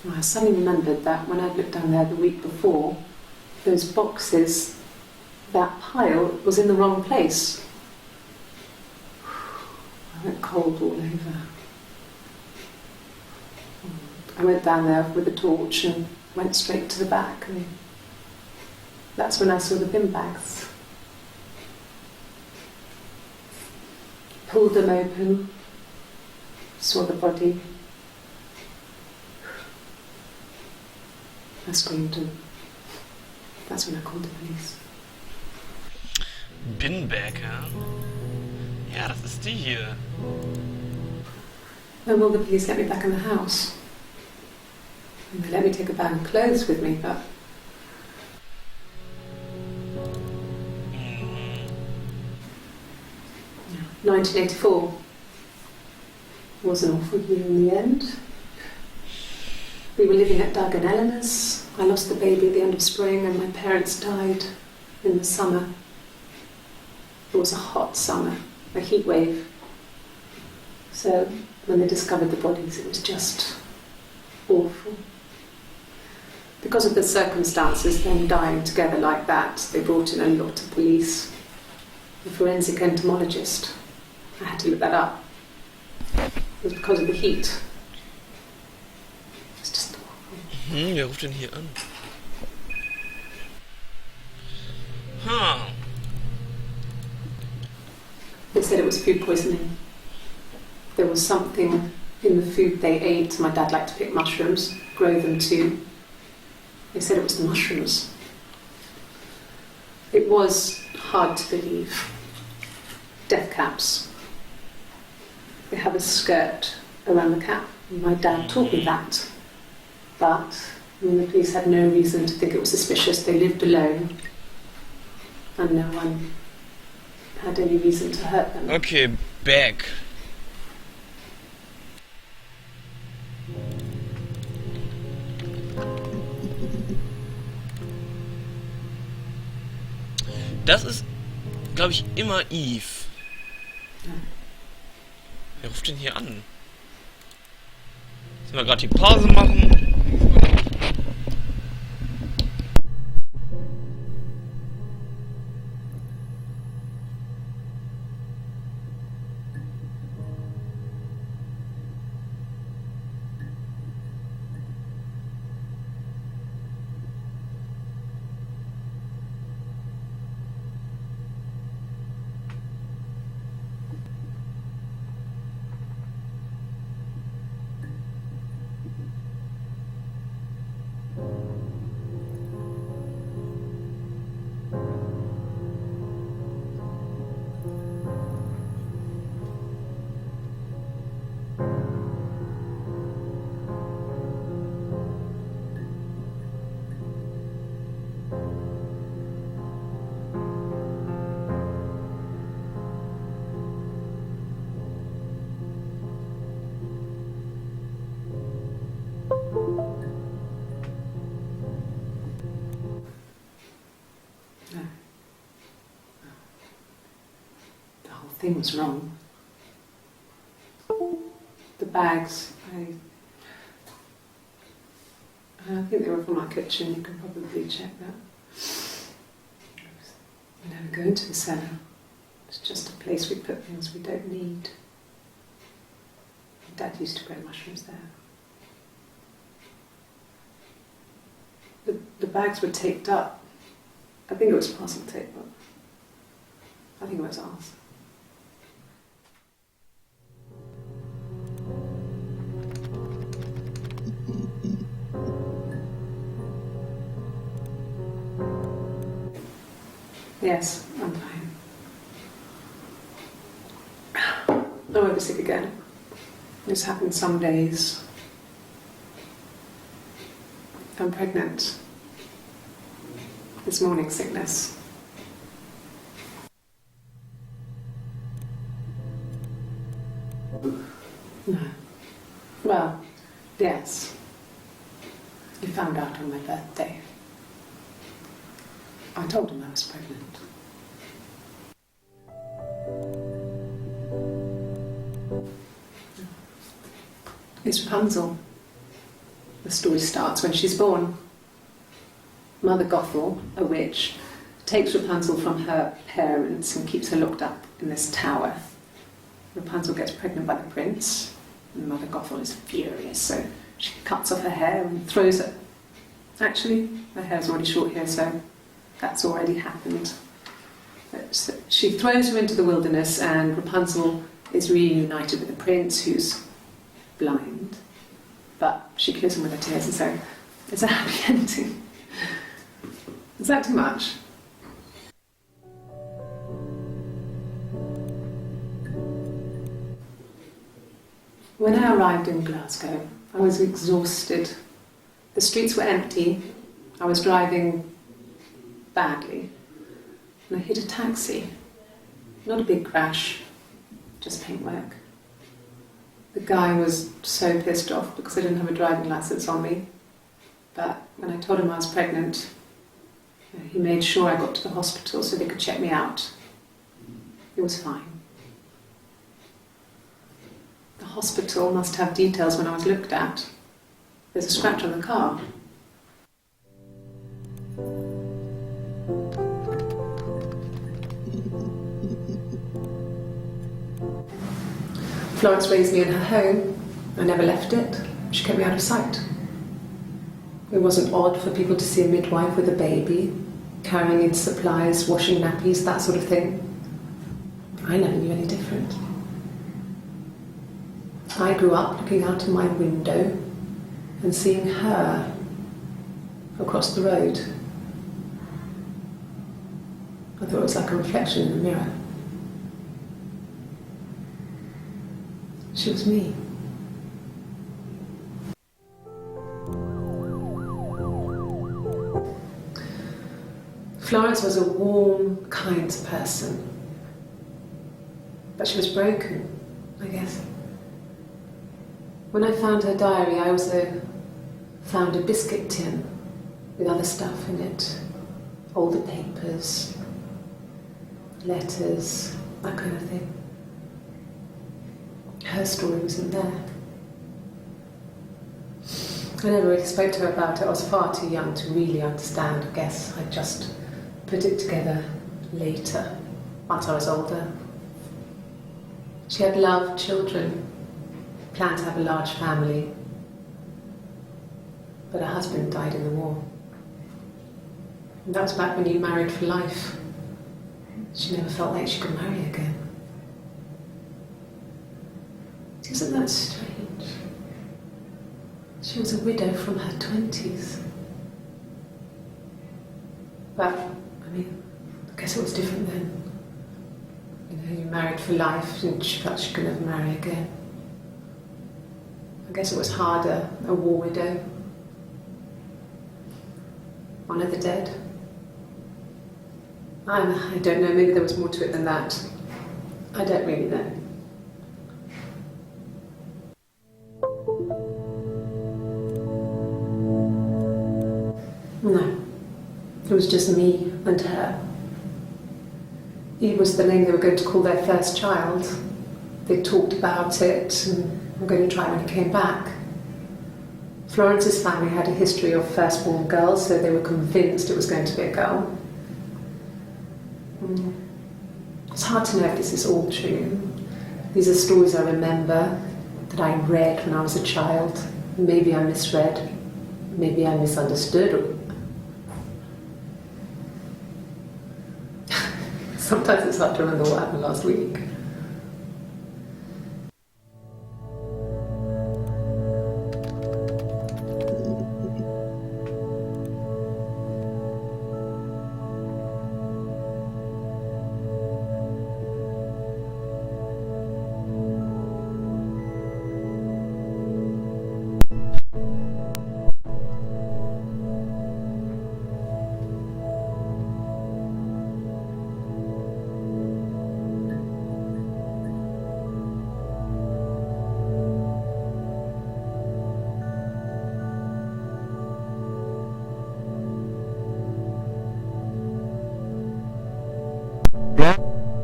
I suddenly remembered that when I'd looked down there the week before, those boxes, that pile was in the wrong place. I went cold all over. I went down there with a torch and went straight to the back, and that's when I saw the bin bags. Pulled them open, saw the body. I screamed, and that's when I called the police. Binbag, ja? Ja, das ist die hier. When will the police let me back in the house? And they let me take a bag of clothes with me, but... 1984 was an awful year in the end. We were living at Doug and Eleanor's. I lost the baby at the end of spring and my parents died in the summer. It was a hot summer, a heat wave. So when they discovered the bodies, it was just awful. Because of the circumstances, them dying together like that, they brought in a lot of police. A forensic entomologist. I had to look that up. It was because of the heat. It's just awful. Wer ruft denn hier an? Huh. They said it was food poisoning. There was something in the food they ate. My dad liked to pick mushrooms, grow them too. They said it was the mushrooms. It was hard to believe. Death caps. They have a skirt around the cap. My dad taught me that. But the police had no reason to think it was suspicious. They lived alone. And no one had any reason to hurt them. Okay, Bag. Das ist, glaube ich, immer Eve. Wer ruft denn hier an? Sollen wir gerade die Pause machen? Thing was wrong. The bags, I think they were from our kitchen. You can probably check that. We never go into the cellar. It's just a place we put things we don't need. Dad used to grow mushrooms there. The bags were taped up. I think it was parcel tape, but I think it was ours. Yes, I'm fine. I won't be sick again. This happens some days. I'm pregnant. This morning sickness. No. Well, yes. You found out on my birthday. I told him I was pregnant. It's Rapunzel. The story starts when she's born. Mother Gothel, a witch, takes Rapunzel from her parents and keeps her locked up in this tower. Rapunzel gets pregnant by the prince, and Mother Gothel is furious, so she cuts off her hair and throws it. Actually, her hair's already short here, so that's already happened. So she throws her into the wilderness, and Rapunzel is reunited with the prince, who's blind. But she kills him with her tears, and so it's a happy ending. Is that too much? When I arrived in Glasgow, I was exhausted. The streets were empty. I was driving badly. And I hit a taxi. Not a big crash, just paintwork. The guy was so pissed off because I didn't have a driving licence on me. But when I told him I was pregnant, he made sure I got to the hospital so they could check me out. It was fine. The hospital must have details when I was looked at. There's a scratch on the car. Florence raised me in her home. I never left it. She kept me out of sight. It wasn't odd for people to see a midwife with a baby, carrying in supplies, washing nappies, that sort of thing. I never knew any different. I grew up looking out of my window and seeing her across the road. I thought it was like a reflection in the mirror. She was me. Florence was a warm, kind person. But she was broken, I guess. When I found her diary, I also found a biscuit tin with other stuff in it. Older papers, letters, that kind of thing. Her story wasn't there. I never really spoke to her about it. I was far too young to really understand. I guess I just put it together later, once I was older. She had loved children, planned to have a large family, but her husband died in the war. And that was back when you married for life. She never felt like she could marry again. Isn't that strange? She was a widow from her 20s. But, I mean, I guess it was different then. You know, you married for life and she felt she could never marry again. I guess it was harder, a war widow. One of the dead. I don't know, maybe there was more to it than that. I don't really know. No, it was just me and her. Eve was the name they were going to call their first child. They talked about it and were going to try when he came back. Florence's family had a history of firstborn girls, so they were convinced it was going to be a girl. It's hard to know if this is all true. These are stories I remember, that I read when I was a child. Maybe I misread, maybe I misunderstood. Sometimes it's hard to remember what happened last week.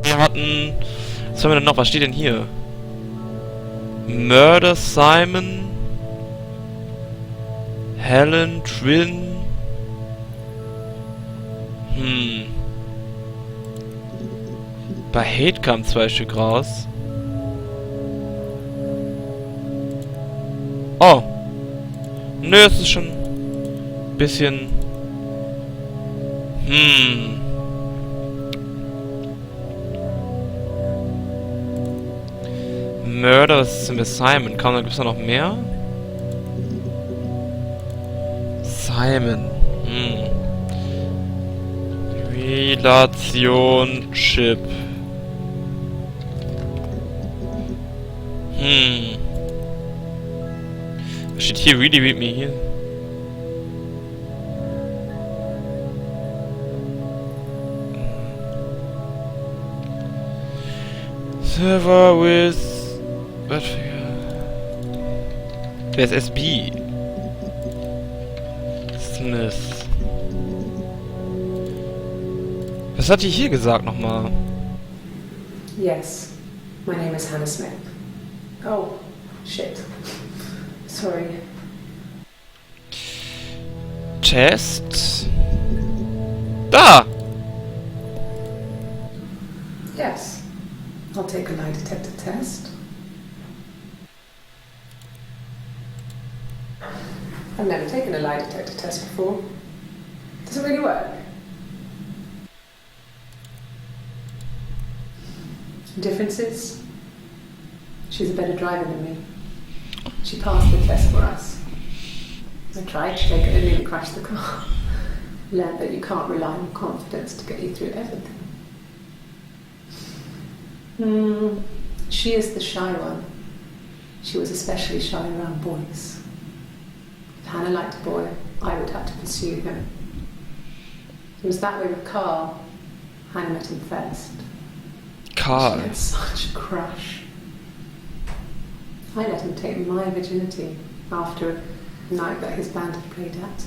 Wir hatten... Was haben wir denn noch? Was steht denn hier? Murder Simon... Helen, Twin. Bei Hate kamen 2 Stück raus. Oh. Nö, es ist schon ein bisschen... Murder, das ist mit Simon. Kaum, da gibt's da noch mehr? Simon. Relation Chip. Was steht hier? Really read me hier? Server with... Was für... Wer ist SB? Smith. Was hat die hier gesagt nochmal? Yes, my name is Hannah Smith. Oh, shit. Sorry. Test. Da! Yes, I'll take a lie detector test. I've never taken a lie detector test before. Does it really work? Differences? She's a better driver than me. She passed the test for us. I tried to take it and nearly crashed the car. Learned that you can't rely on confidence to get you through everything. She is the shy one. She was especially shy around boys. If Hannah liked a boy, I would have to pursue him. It was that way with Carl. Hannah met him first. Carl. She had such a crush. I let him take my virginity after a night that his band had played at.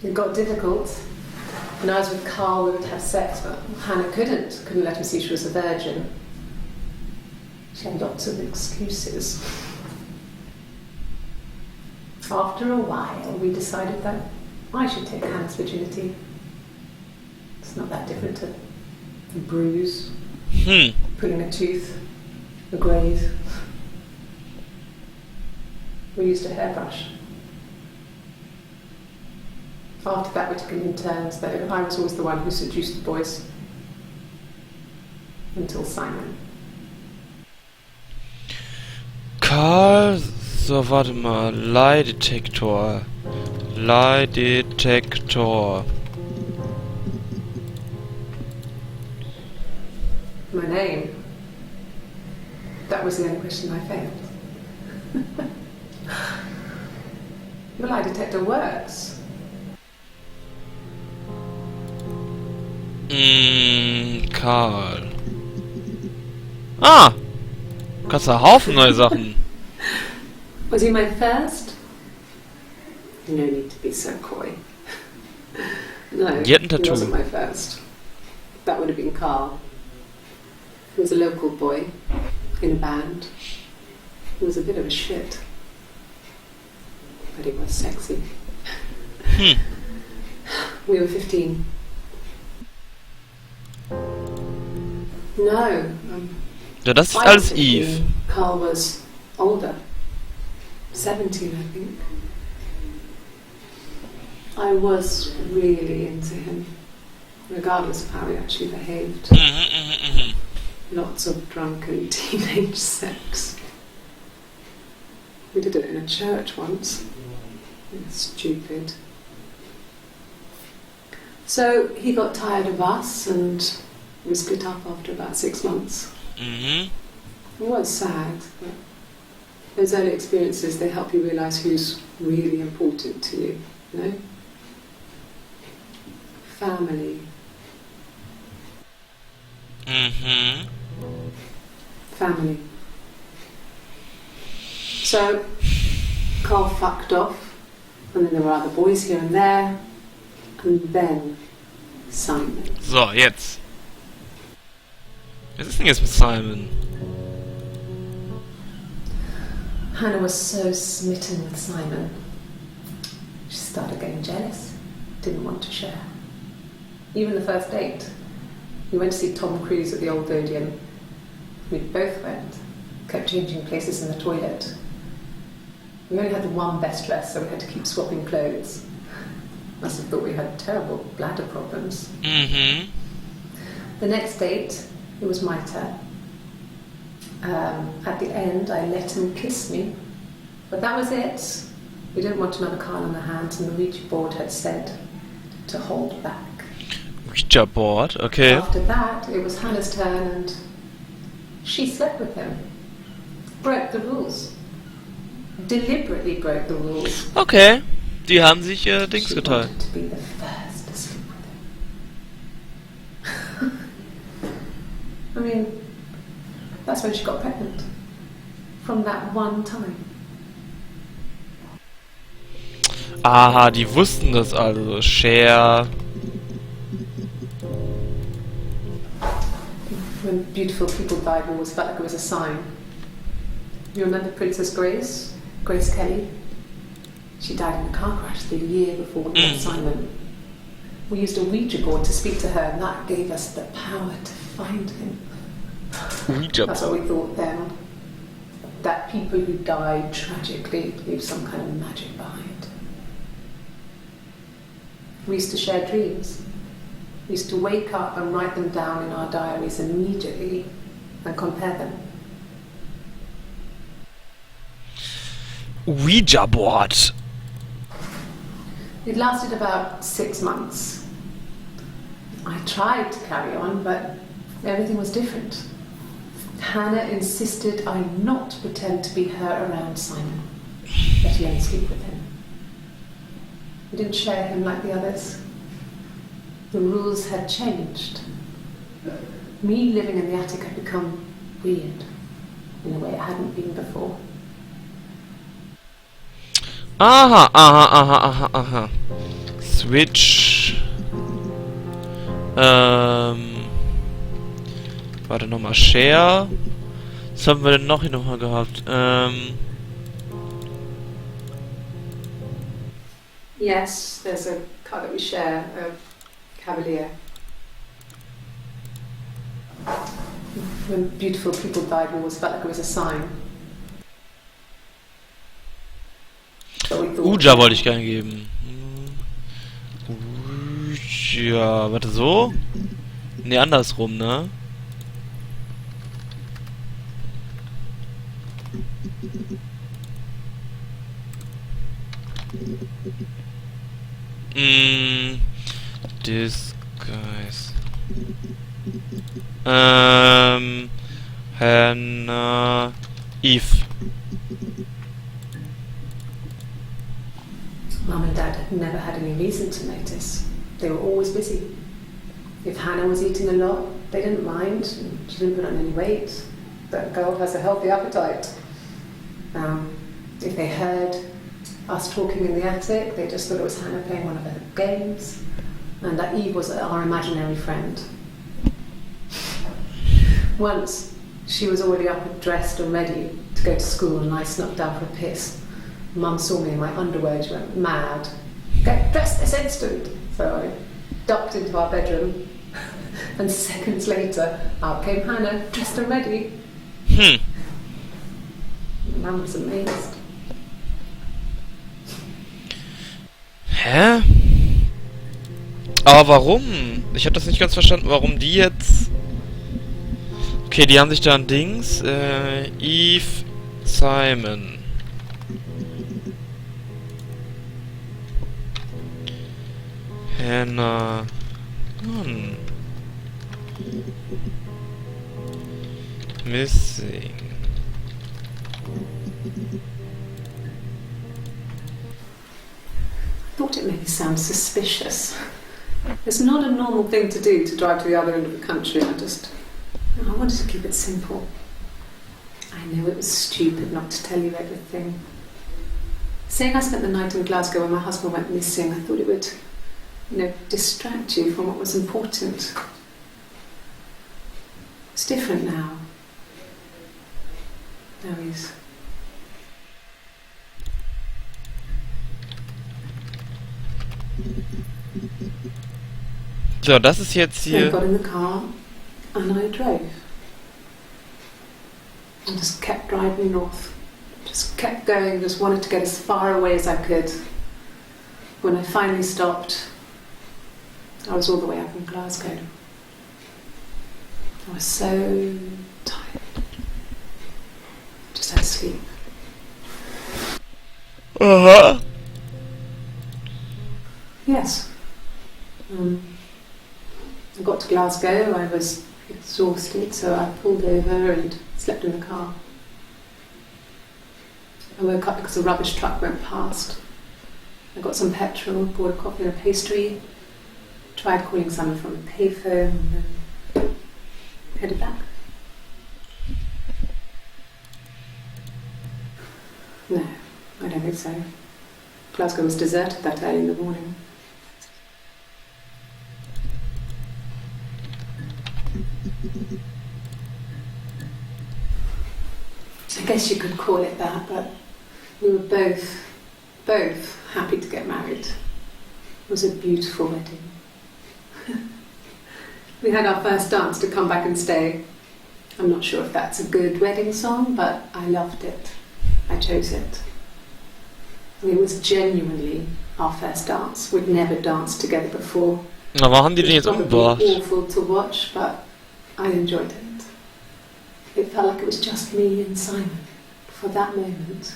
It got difficult. When I was with Carl, we would have sex, but Hannah couldn't let him see she was a virgin. She had lots of excuses. After a while, we decided that I should take Hannah's virginity. It's not that different to a bruise, pulling a tooth, a graze. We used a hairbrush. After that, we took it in turns, though. I was always the one who seduced the boys. Until Simon. Carl, so warte mal, Lie Detector. Lie Detector. My name. That was the only question I failed. Your lie detector works. Karl. Ah! Kannst du einen Haufen neue Sachen. Was he my first? No need to be so coy. No, Yet a he tattoo. wasn't my first. That would have been Carl. He was a local boy in a band. He was a bit of a shit. But he was sexy. We were 15. No. Ja, das ist I alles was Eve. 15. Carl was older. 17, I think. I was really into him, regardless of how he actually behaved. Lots of drunken teenage sex. We did it in a church once. It's stupid. So he got tired of us and we split up after about 6 months. It was sad, but those early experiences, they help you realise who's really important to you, you know? Family. Family. So, Carl fucked off, and then there were other boys here and there, and then Simon. So, jetzt. Was ist denn jetzt mit Simon? Hannah was so smitten with Simon. She started getting jealous, didn't want to share. Even the first date. We went to see Tom Cruise at the Old Odeon. We both went, kept changing places in the toilet. We only had the one best dress, so we had to keep swapping clothes. Must have thought we had terrible bladder problems. Mhm. The next date, it was my turn. At the end, I let him kiss me. But that was it. We didn't want another card on the hands, and the Ouija board had said to hold back. Ouija board, okay. After that, it was Hannah's turn, and she slept with him. Broke the rules. Deliberately broke the rules. Okay. Die haben sich Dings She geteilt. wanted to be the first to sleep with him. I mean, that's when she got pregnant. From that one time. Aha, die wussten das also. Share. When beautiful people died, we always felt like it was a sign. You remember Princess Grace? Grace Kelly? She died in a car crash the year before we met Simon. We used a Ouija board to speak to her, and that gave us the power to find him. Ouija That's what we thought then. That people who died tragically leave some kind of magic behind. We used to share dreams. We used to wake up and write them down in our diaries immediately and compare them. Ouija board. It lasted about 6 months. I tried to carry on, but everything was different. Hannah insisted I not pretend to be her around Simon, let alone sleep with him. We didn't share him like the others. The rules had changed. Me living in the attic had become weird in a way it hadn't been before. Aha, aha, aha, aha, aha. Switch. Warte nochmal. Share. Was haben wir denn noch hier nochmal gehabt? Yes, there's a car that we share, a Cavalier. When beautiful people died, we always felt like it was a sign. So we thought, Ouija wollte ich gerne geben. Ouija. Warte, so? Ne, andersrum, ne? Disguise. Hannah. Eve. Mum and Dad had never had any reason to notice. They were always busy. If Hannah was eating a lot, they didn't mind. She didn't put on any weight. That girl has a healthy appetite. If they heard us talking in the attic, they just thought it was Hannah playing one of her games, and that Eve was our imaginary friend. Once, she was already up and dressed and ready to go to school, and I snuck down for a piss. Mum saw me in my underwear, she went mad. Get dressed this instant! So I ducked into our bedroom, and seconds later, out came Hannah, dressed and ready. Mum was amazed. Hä? Aber warum? Ich habe das nicht ganz verstanden, warum die jetzt... Okay, die haben sich da ein Dings... Eve... Simon... Hannah... Missing... Thought it made me sound suspicious. It's not a normal thing to do to drive to the other end of the country. I wanted to keep it simple. I knew it was stupid not to tell you everything. Saying I spent the night in Glasgow when my husband went missing, I thought it would, distract you from what was important. It's different now. Now he's So, das ist jetzt So I hier... got in the car and I drove. And just kept driving north. Just kept going, just wanted to get as far away as I could. When I finally stopped, I was all the way up in Glasgow. I was so tired. Just had to sleep. Aha. Yes. I got to Glasgow, I was exhausted, so I pulled over and slept in the car. I woke up because a rubbish truck went past. I got some petrol, bought a coffee and a pastry, tried calling someone from a payphone, and then headed back. No, I don't think so. Glasgow was deserted that early in the morning. I guess you could call it that, but we were both happy to get married. It was a beautiful wedding. We had our first dance to Come Back and Stay. I'm not sure if that's a good wedding song, but I loved it. I chose it. It was genuinely our first dance. We'd never danced together before. Na, warum haben die den jetzt It was umgebracht? probably awful to watch, but I enjoyed it. It felt like it was just me and Simon for that moment.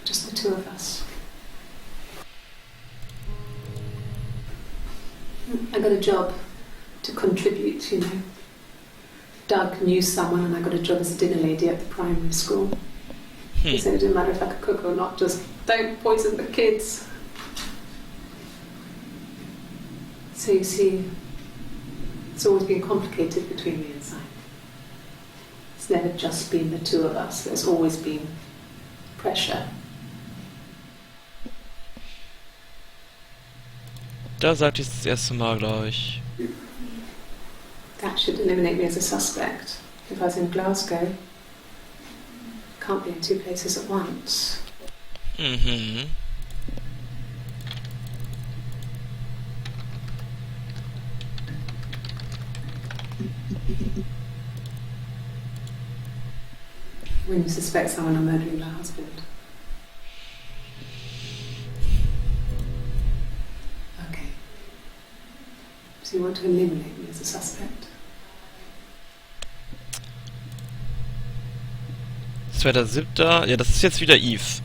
Just the two of us. I got a job to contribute, you know. Doug knew someone and I got a job as a dinner lady at the primary school. He said it didn't matter if I could cook or not, just don't poison the kids. So you see, it's always been complicated between me and Simon. It's never just been the two of us, there's always been pressure. Da sagt ich das erste Mal, glaube ich. That should eliminate me as a suspect. If I was in Glasgow, can't be in two places at once. Mhm. When you suspect someone of murdering their husband. Okay. So you want to eliminate me as a suspect? 2.7. Ja, das ist jetzt wieder Eve.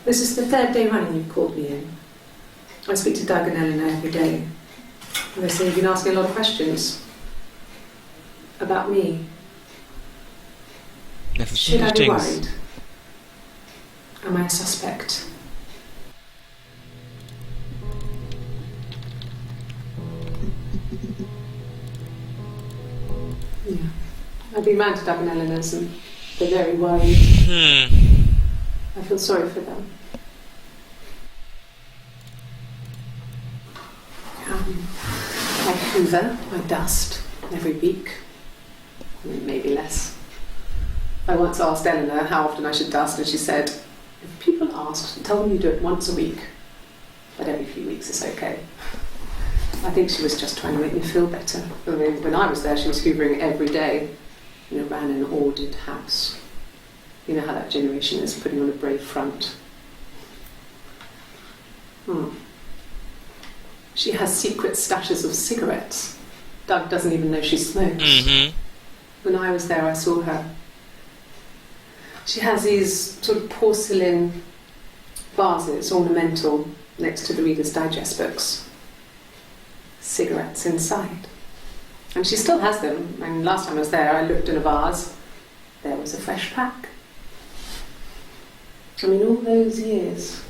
This is the third day running you've called me in. I speak to Doug and Eleanor every day. And they say you've been asking a lot of questions. About me. Das ist Should I nicht be Dings. worried? Am I a suspect? Yeah. I've been round to Doug and Eleanor's and they're very worried. I feel sorry for them. I hoover, I dust every week. Maybe less. I once asked Eleanor how often I should dust and she said, if people ask, tell them you do it once a week. But every few weeks is okay. I think she was just trying to make me feel better. I mean, when I was there, she was hoovering every day. You know, ran an ordered house. You know how that generation is, putting on a brave front. She has secret stashes of cigarettes. Doug doesn't even know she smokes. Mhm. When I was there, I saw her. She has these sort of porcelain vases, ornamental, next to the Reader's Digest books. Cigarettes inside. And she still has them. And last time I was there, I looked in a vase. There was a fresh pack. I mean, all those years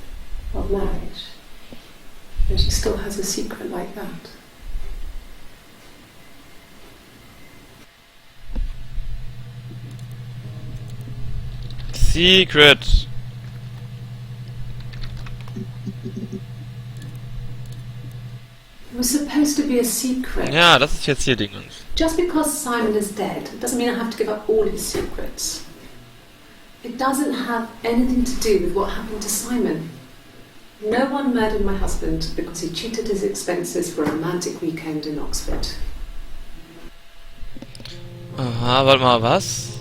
of marriage, and she still has a secret like that. Secret. It was supposed to be a secret. Ja, das ist jetzt hier Dingens. Just because Simon is dead doesn't mean I have to give up all his secrets. It doesn't have anything to do with what happened to Simon. No one murdered my husband because he cheated his expenses for a romantic weekend in Oxford. Aha, warte mal, was?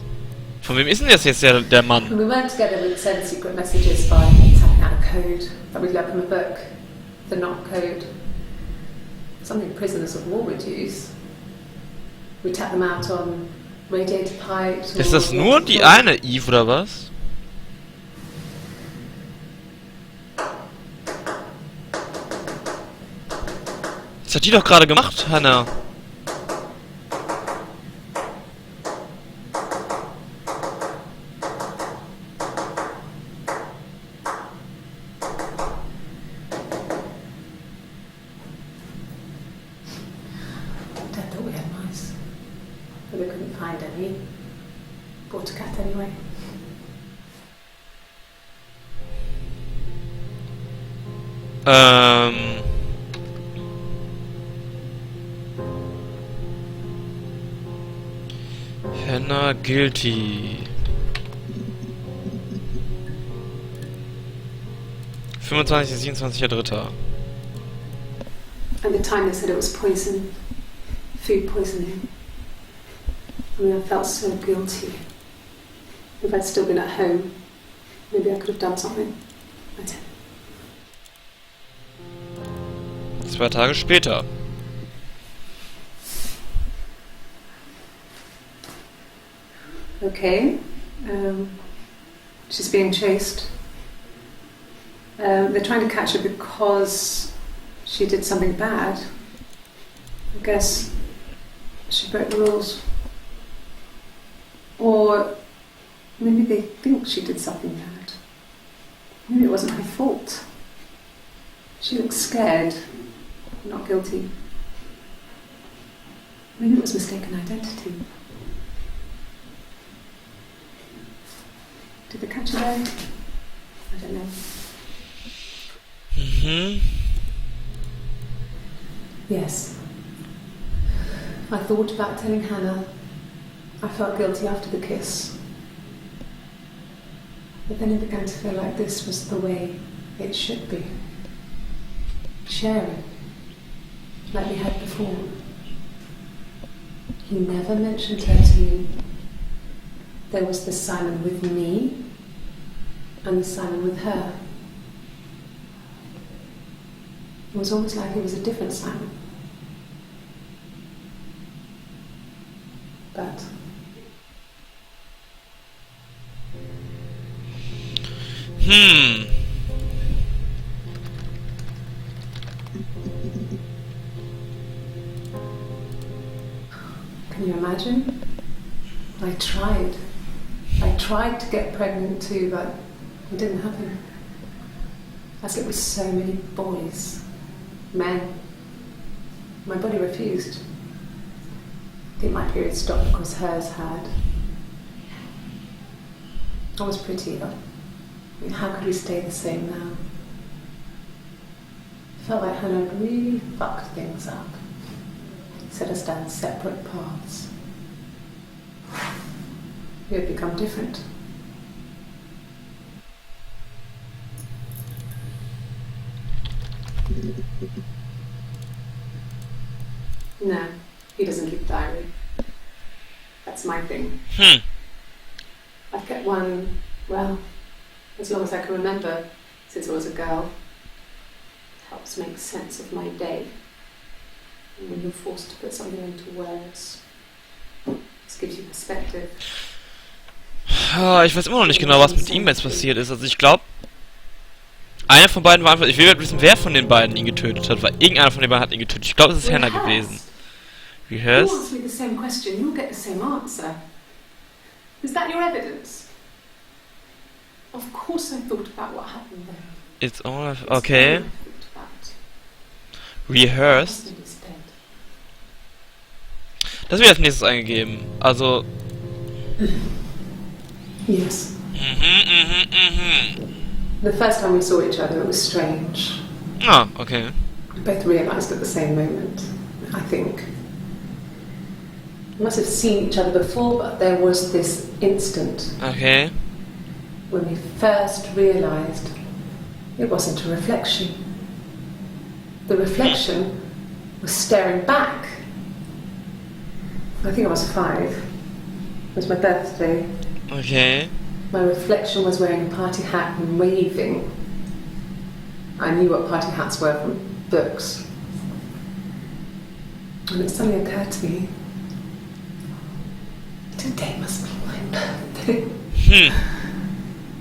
Von wem ist denn das jetzt der Mann? When we weren't together, we'd send secret messages by tapping out a code that we'd learned from a book, the Knot Code. Something prisoners of war would use. We tap them out on radiator pipes. Ist das nur die eine Eve oder was? Das hat die doch gerade gemacht, Hannah. Dad thought we had mice, but we couldn't find any. Bought a cat anyway. Hannah guilty. 25. 27.3. At the time they said it was poison, food poisoning. I mean, I felt so guilty. If I'd still been at home, maybe I could have done something. I didn't. 2 Tage später. Okay. She's being chased. They're trying to catch her because she did something bad. I guess she broke the rules. Or maybe they think she did something bad. Maybe it wasn't her fault. She looks scared, not guilty. Maybe it was mistaken identity. Did they catch her there? I don't know. Yes. I thought about telling Hannah. I felt guilty after the kiss. But then it began to feel like this was the way it should be. Sharing, like we had before. He never mentioned her to me. There was the Simon with me and the Simon with her. It was almost like it was a different Simon. But can you imagine? I tried to get pregnant too, but it didn't happen. I slept with so many boys, men. My body refused. I think my period stopped because hers had. I was pretty, but I mean, how could we stay the same now? I felt like Hannah had really fucked things up. Set us down separate paths. We had become different. No, he doesn't keep a diary. That's my thing. I've kept one, well, as long as I can remember, since I was a girl. It helps make sense of my day. And when you're forced to put something into words, this gives you perspective. Ich weiß immer noch nicht genau, was mit ihm jetzt passiert ist. Also ich glaube, einer von beiden war einfach... Ich will halt wissen, wer von den beiden ihn getötet hat, weil irgendeiner von den beiden hat ihn getötet. Ich glaube, es ist Hannah gewesen. Rehearsed? You ask me the same question, you'll get the same answer. Is that your evidence? Of course I thought about what happened there. It's all... Okay. Rehearsed? Das wird als nächstes eingegeben. Also... Yes. The first time we saw each other, it was strange. Ah, okay. We both realised at the same moment, I think. We must have seen each other before, but there was this instant. Okay. when we first realised it wasn't a reflection. The reflection was staring back. I think I was 5. It was my birthday. Okay. My reflection was wearing a party hat and waving. I knew what party hats were from books. And it suddenly occurred to me, today must be my birthday.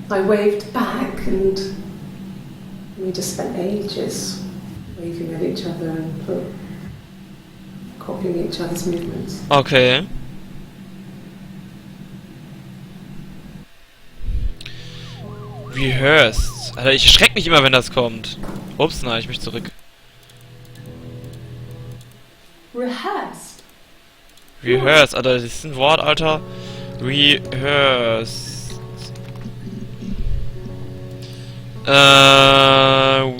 I waved back and we just spent ages waving at each other and copying each other's movements. Okay. Rehearsed. Alter, ich schreck mich immer, wenn das kommt. Ups, nein, ich mich zurück. Rehearsed? Rehearsed, Alter, das ist ein Wort, Alter. Rehearsed.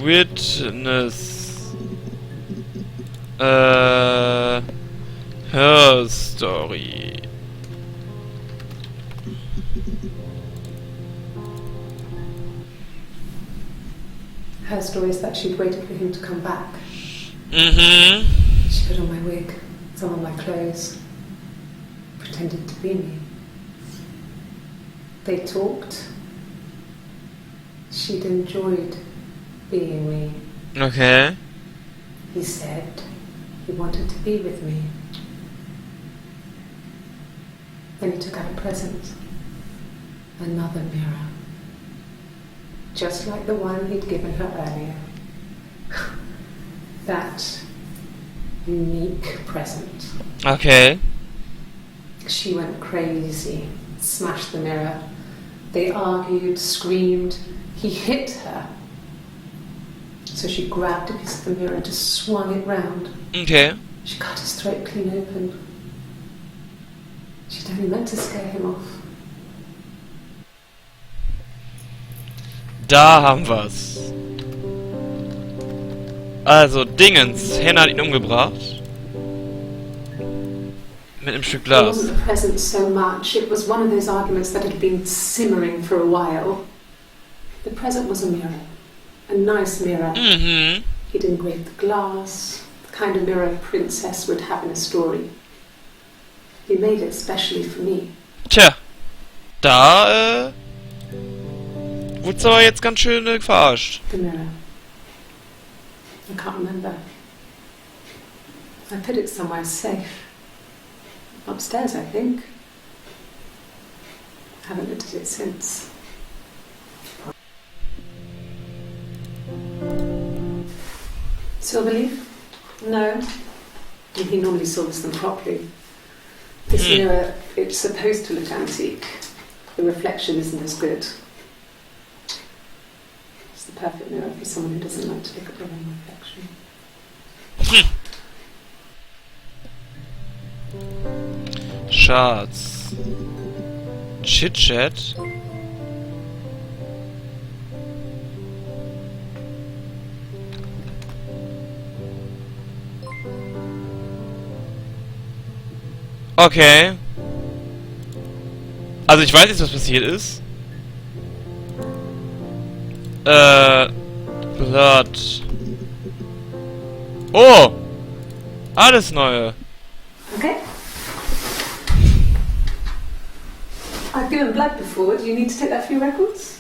Witness. Her story. Her story is that she'd waited for him to come back. Mhm. She put on my wig, some of my clothes, pretended to be me. They talked. She'd enjoyed being me. Okay. He said he wanted to be with me. Then he took out a present. Another mirror. Just like the one he'd given her earlier. That unique present. Okay. She went crazy, smashed the mirror. They argued, screamed. He hit her. So she grabbed a piece of the mirror and just swung it round. Okay. She cut his throat clean open. She'd only meant to scare him off. Da haben wir's. Also, Dingens. Henna hat ihn umgebracht. Mit einem Stück It Glas. wasn't the present so much. It was one of those arguments that had been simmering for a while. The present was a mirror. A nice mirror. Mhm. He'd engraved the glass. The kind of mirror a princess would have in a story. He made it specially for me. Tja. Da, wurd's aber jetzt ganz schön verarscht. The mirror. I can't remember. I put it somewhere safe. Upstairs, I think. Haven't looked at it since. Silverleaf? No. He normally solves them properly. This mirror, it's supposed to look antique. The reflection isn't as good. It's the perfect mirror for someone who doesn't like to look at their own reflection. Schatz. Chit-Chat. Okay. Also ich weiß jetzt, was passiert ist. Blood. Oh! Alles Neue. Okay. I've given blood before. Do you need to take that for your records?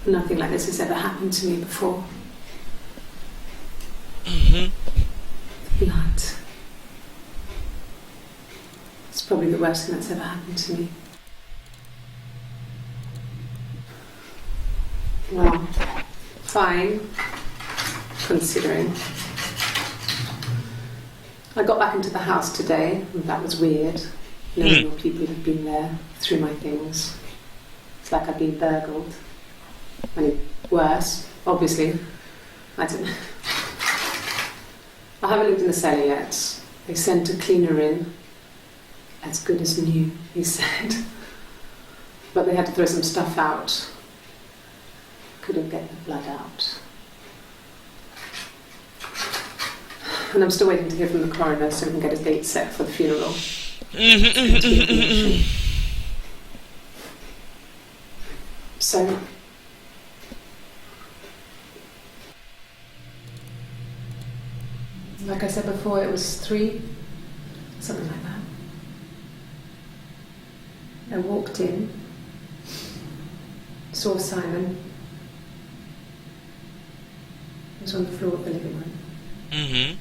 Nothing like this has ever happened to me before. Mhm. Blood. It's probably the worst thing that's ever happened to me. Well, fine, considering. I got back into the house today, and that was weird. Knowing more people have been there through my things. It's like I've been burgled. I mean, worse, obviously. I don't know. I haven't looked in the cellar yet. They sent a cleaner in. As good as new, he said. But they had to throw some stuff out. Couldn't get the blood out. And I'm still waiting to hear from the coroner so we can get a date set for the funeral. So, like I said before, it was 3, something like that. I walked in, saw Simon. He was on the floor of the living room. Mhm.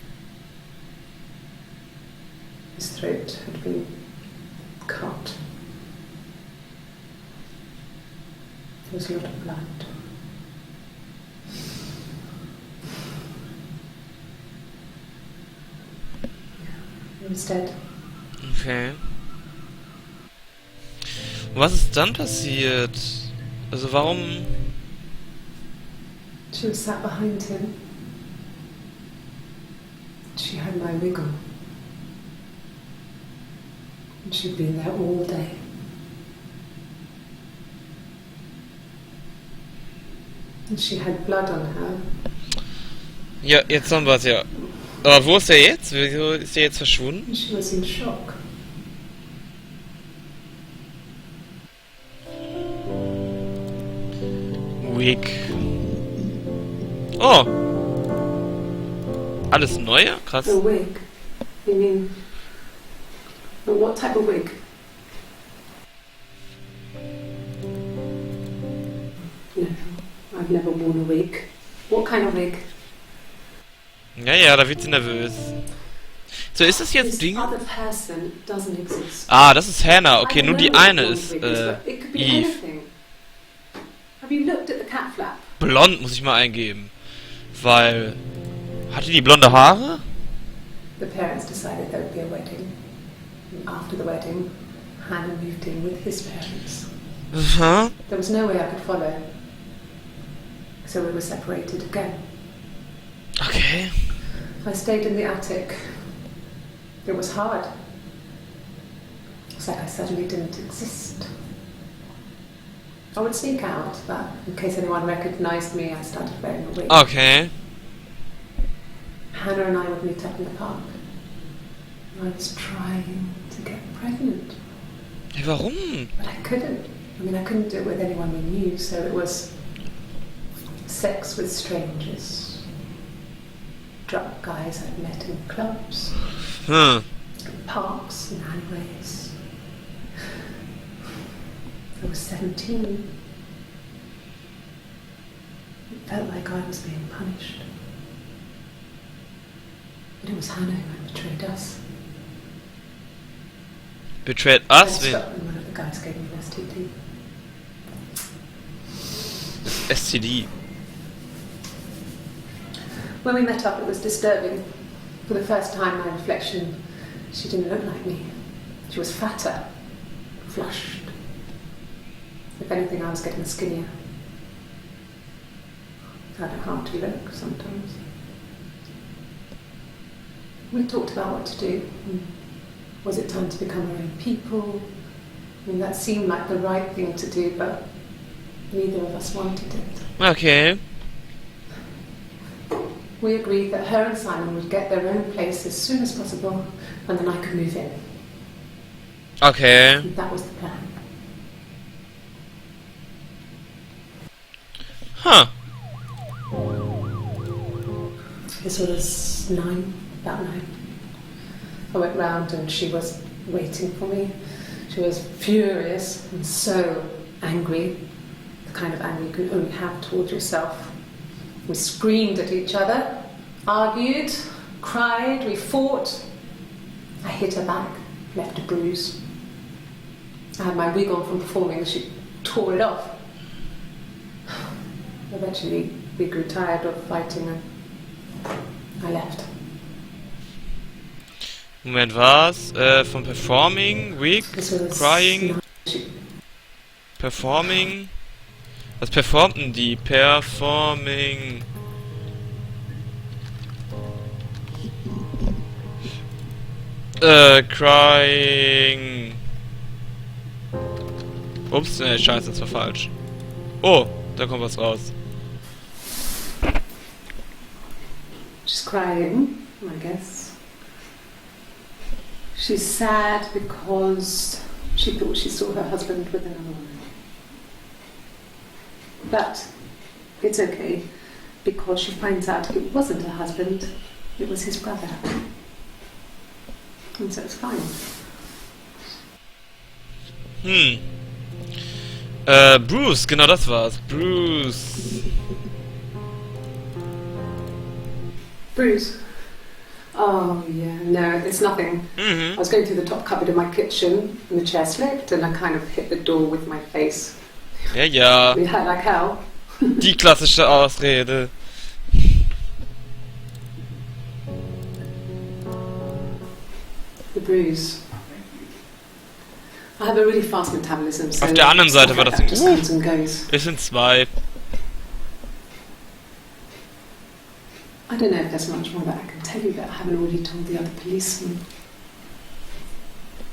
His throat had been cut. There was a lot of blood. Yeah, he was dead. Okay. Und was ist dann passiert? Also warum... She was sat behind him. She had my wig on. And she'd been there all day. And she had blood on her. Ja, jetzt haben wir es ja. Aber wo ist er jetzt? Wieso ist er jetzt verschwunden? And she was in shock. Wig. Oh! Alles Neue? Krass. A wig? You mean... But what type of wig? No, I've never worn a wig. What kind of wig? Ja, ja, da wird sie nervös. So, ist das jetzt This Ding? other person doesn't exist. Ah, das ist Hannah. Okay, I nur don't die know what eine one ist, wig is, but it could be Eve. anything. Have you looked at the cat flap? Blond muss ich mal eingeben. Weil... Hatte die blonde Haare? The parents decided there would be a wedding. And after the wedding, Hannah moved in with his parents. Aha. There was no way I could follow. So we were separated again. Okay. I stayed in the attic. It was hard. It's like I suddenly didn't exist. I would sneak out, but in case anyone recognized me, I started wearing a wig. Okay. Hannah and I would meet up in the park. I was trying to get pregnant, Hey, warum? but I couldn't. I mean, I couldn't do it with anyone we knew, so it was sex with strangers. Drunk guys I'd met in clubs, parks and alleyways. I was 17. It felt like I was being punished. But it was Hannah who had betrayed us. Betrayed I us? Wen? stopped when one of the guys gave me an STD. STD. When we met up, it was disturbing. For the first time, my reflection, she didn't look like me. She was fatter, flushed. If anything, I was getting skinnier. I found it hard to look sometimes. We talked about what to do. Was it time to become our own people? I mean, that seemed like the right thing to do, but neither of us wanted it. Okay. We agreed that her and Simon would get their own place as soon as possible, and then I could move in. Okay. And that was the plan. Huh. This was about 9. I went round and she was waiting for me. She was furious and so angry, the kind of anger you can only have towards yourself. We screamed at each other, argued, cried, we fought. I hit her back, left a bruise. I had my wig on from performing and she tore it off. Eventually, we grew tired of fighting and I left. Moment, was? Von Performing, Wig, This was Crying, Performing. Was performten die? Performing. Crying. Ups, ne, scheiße, das war falsch. Oh, da kommt was raus. Just crying I guess. She's sad because she thought she saw her husband with another woman. But it's okay, because she finds out it wasn't her husband, it was his brother. And so it's fine. Bruce, genau das war's. Bruce. Bruce? Oh, yeah, no, it's nothing. I was going through the top cupboard in my kitchen, and the chair slipped, and I kind of hit the door with my face. Ja, ja. It hurt like hell. Die klassische Ausrede. The bruise. I have a really fast metabolism, so Auf der anderen Seite stuff war like das that just comes and goes. Wir sind zwei. I don't know if there's much more that I can tell you that I haven't already told the other policemen.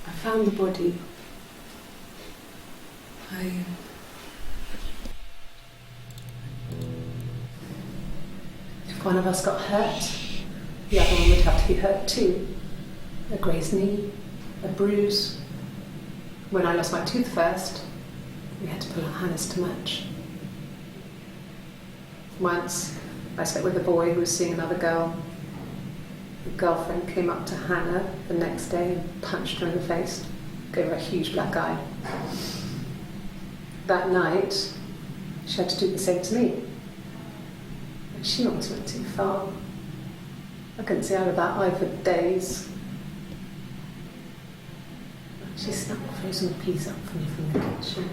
I found the body. If one of us got hurt, the other one would have to be hurt too. A grazed knee, a bruise. When I lost my tooth first, we had to pull our harness to match. Once, I slept with a boy who was seeing another girl. The girlfriend came up to Hannah the next day and punched her in the face, gave her a huge black eye. That night, she had to do the same to me. And she almost went too far. I couldn't see out of that eye for days. She snuck frozen peas up for me from the kitchen.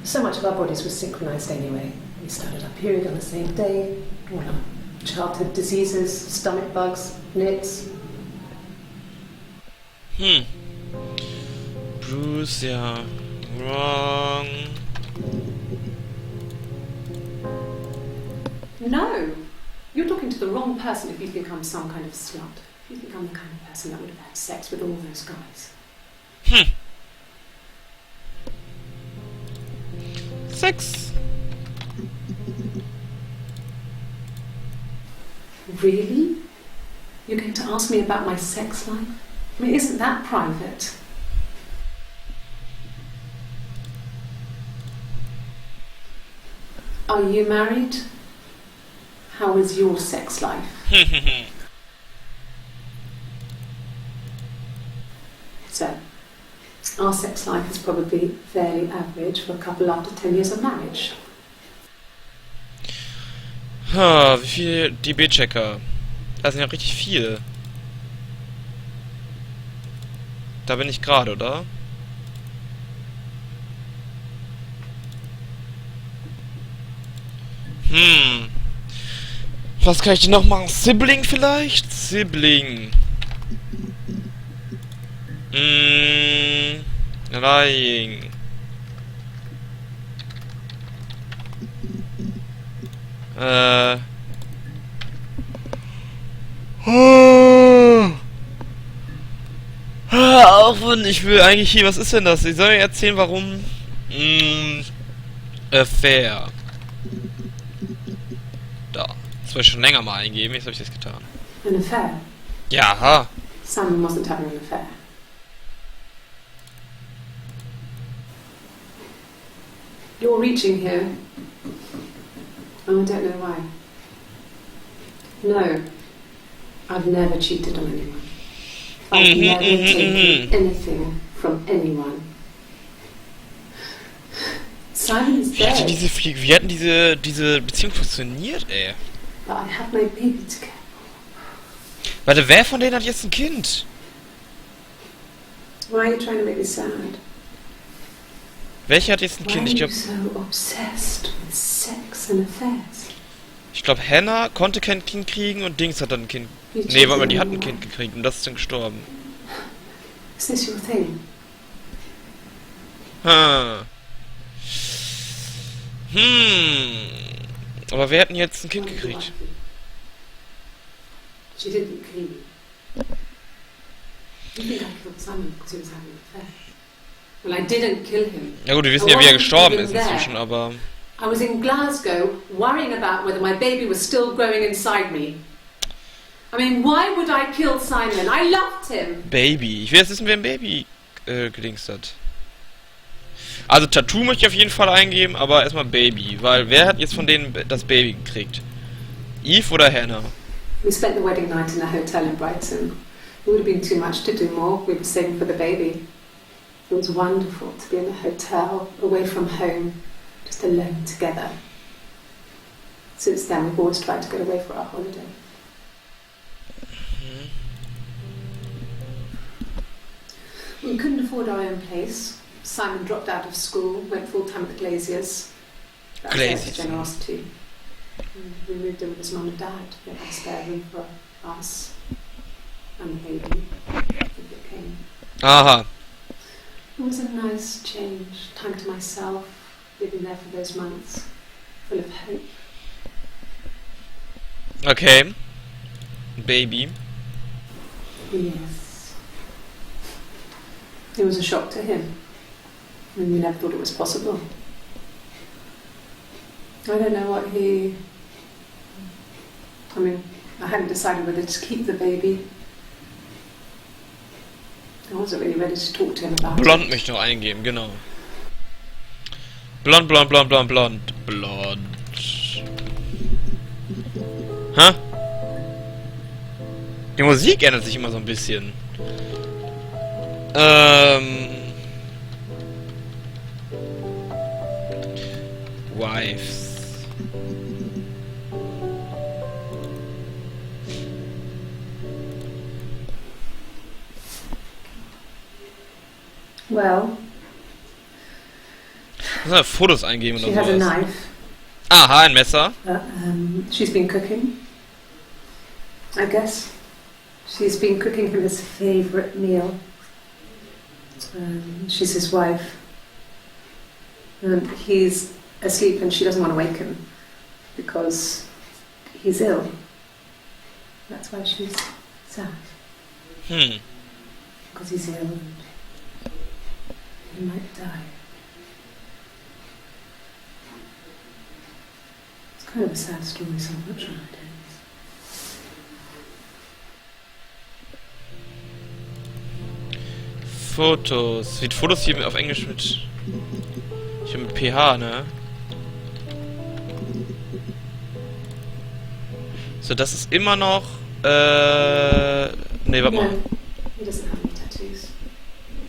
So much of our bodies was synchronised anyway. We started our period on the same day. All our childhood diseases, stomach bugs, nits. Bruce, ja. Wrong. No! You're talking to the wrong person if you think I'm some kind of slut. If you think I'm the kind of person that would have had sex with all those guys. Sex. Really? You're going to ask me about my sex life? I mean, isn't that private? Are you married? How is your sex life? So, our sex life is probably fairly average for a couple after 10 years of marriage. Wie viele DB-Checker? Das sind ja richtig viele. Da bin ich gerade, oder? Was kann ich denn noch machen? Sibling vielleicht? Sibling. Lying. Auch wenn ich will eigentlich hier, was ist denn das? Ich soll mir erzählen, warum. Affair. Da. Das wollte ich schon länger mal eingeben, jetzt habe ich das getan. An affair? Ja. Simon wasn't having an affair. You're reaching here. Oh, I don't know why. No, I've never cheated on anyone. I've never taken anything from anyone. Simon is dead. Wie hat denn diese Beziehung funktioniert, ey? But I have my baby to care. Warte, wer von denen hat jetzt ein Kind? Why are you trying to make me sad? Welcher hat jetzt ein Why Kind? are Ich you glaube, so obsessed with sex and affairs? Hannah konnte kein Kind kriegen und Dings hat dann ein Kind. Nee, warte mal, die hat ein Kind gekriegt und das ist dann gestorben. Is this your thing? Aber wer hat denn jetzt ein Kind gekriegt? She didn't kill you. You think I killed Simon because he was having an affair? Well, I didn't kill him. Ja gut, wir wissen ja, wie er gestorben ist inzwischen, aber... I was in Glasgow worrying about whether my baby was still growing inside me. I mean, why would I kill Simon? I loved him. Baby. Ich will jetzt wissen, wer ein Baby gedingst hat. Also Tattoo möchte ich auf jeden Fall eingeben, aber erstmal Baby. Weil wer hat jetzt von denen das Baby gekriegt? Eve oder Hannah? We spent the wedding night in a hotel in Brighton. It would have been too much to do more. We were saving for the baby. It was wonderful to be in a hotel, away from home, just alone together. Since then, we've always tried to get away for our holiday. We couldn't afford our own place. Simon dropped out of school, went full-time at the Glaziers. That was Glaziers. their generosity. We moved in with his mum and dad. They had a spare room for us and the baby. If it came. Aha. It was a nice change. Time to myself, living there for those months, full of hope. Okay. Baby. Yes. It was a shock to him. I mean, we never thought it was possible. I don't know what he... I mean, I hadn't decided whether to keep the baby. I wasn't really ready to talk to him about Blond it. möchte ich noch eingeben, genau. Blond, blond, blond, blond, blond, blond. Hä? Die Musik ändert sich immer so ein bisschen. Wives. Well, Muss man Fotos eingeben she oder has a sowas. knife. Aha, ein Messer. She's been cooking, I guess. She's been cooking him his favourite meal. She's his wife. He's asleep and she doesn't want to wake him because he's ill. That's why she's sad, because he's ill and he might die. It's kind of a sad story, so I'm not sure how it ends. Fotos. Wird Fotos hier auf Englisch mit... Hier mit PH, ne? So, das ist immer noch... Ne, warte mal. No, he doesn't have any tattoos.